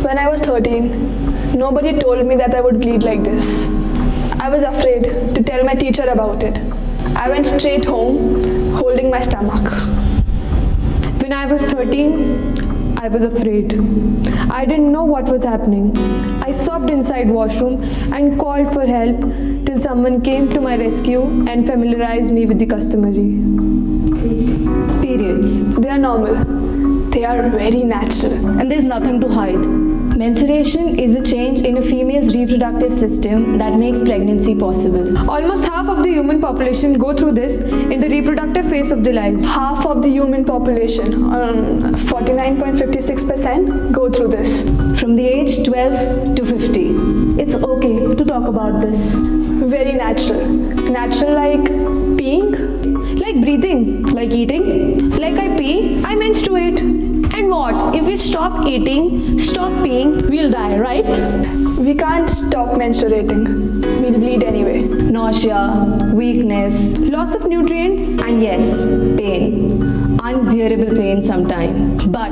When I was 13, nobody told me that I would bleed like this. I was afraid to tell my teacher about it. I went straight home, holding my stomach. When I was 13, I was afraid. I didn't know what was happening. I sobbed inside washroom and called for help till someone came to my rescue and familiarized me with the customary. Periods. They are normal. They are very natural. And there's nothing to hide. Menstruation is a change in a female's reproductive system that makes pregnancy possible. Almost half of the human population go through this in the reproductive phase of their life. Half of the human population, 49.56%, go through this. From the age 12 to 50. It's okay to talk about this. Very natural. Natural like peeing, Like breathing, Like eating? like I pee, I menstruate. And what? If we stop eating, stop peeing, we'll die, right? we can't stop menstruating. We'll bleed anyway. Nausea, weakness, Loss of nutrients. and yes, pain. Unbearable pain sometimes. But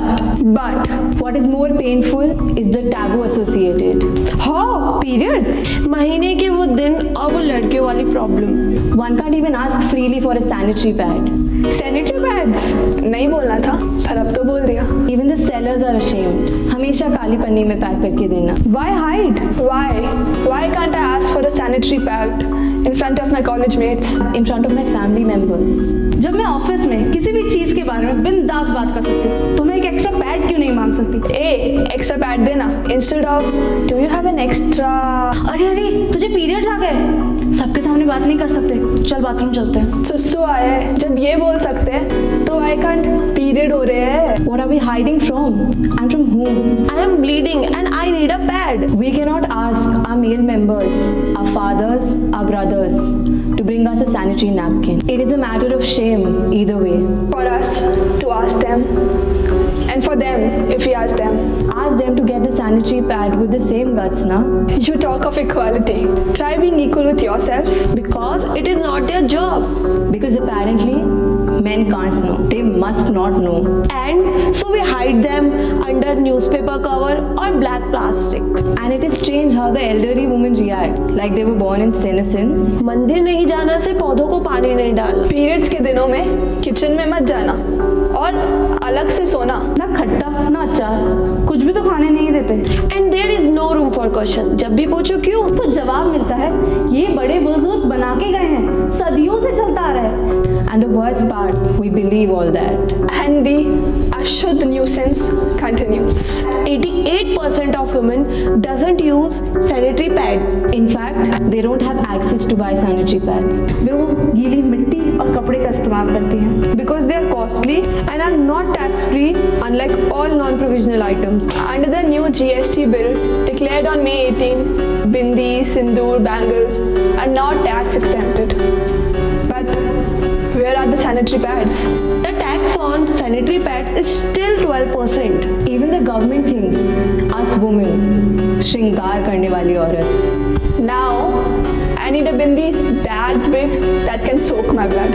But what is more painful is the taboo associated. Oh, periods. महीने के वो दिन और वो लड़के वाली problem. One can't even ask freely for a sanitary pad. Sanitary pads. नहीं बोलना था, पर अब तो बोल दिया. Even the sellers are ashamed. हमेशा काली पन्नी में पैक करके देना. Why hide? Why? Why can't I ask for a sanitary pad in front of my college mates? In front of my family members. जब मैं ऑफिस में किसी भी चीज के बारे में बिंदास बात कर सकती हूँ, तो मैं एक एक्स्ट्रा पैड क्यों नहीं मांग सकती? एक्स्ट्रा पैड देना instead of do you have an extra? अरे तुझे पीरियड्स आ गए? सबके सामने बात नहीं कर सकते. चल बाथरूम चलते हैं. सुसु आया है. जब ये बोल सकते हैं तो I can't पीरियड हो रहे हैं. What are we hiding from? And from whom? I am bleeding and I need a pad. We cannot ask our male members, our fathers, our brothers to bring us a sanitary napkin. It is a matter of shame either way. For us to ask them and for them if we ask them. Ask them to get the sanitary pad with the same guts, na? You talk of equality. Try being equal with yourself. Because it is not their job. Because apparently men can't know. They must not know. And so we hide them under newspaper cover or black plastic. And it is strange how the elderly women react like they were born in senescence. मंदिर नहीं जाना से पौधों को पानी नहीं डालना. Periods के दिनों में किचन में मत जाना और अलग से सोना. ना खट्टा ना अचार, कुछ भी तो खाने नहीं देते. And there is no room for question. जब भी पूछो क्यों, तो जवाब मिलता है ये बड़े बुजुर्ग बना के गए हैं, सदियों से चलता आ रहा है. And the worst part, we believe all that. And the Ashuddh nuisance continues. 88% of women doesn't use sanitary pad. In fact, they don't have access to buy sanitary pads. वे वो गीली मिट्टी और कपड़े का इस्तेमाल करती हैं. Because they are costly and are not tax free, unlike all non-provisional items. Under the new GST bill declared on May 18, bindi, sindoor, bangles are not tax exempted. But where are the sanitary pads? The tax on sanitary pads is still 12%. Even the government thinks us women, श्रृंगार करने वाली औरत. Now I need a bindi that big that can soak my blood.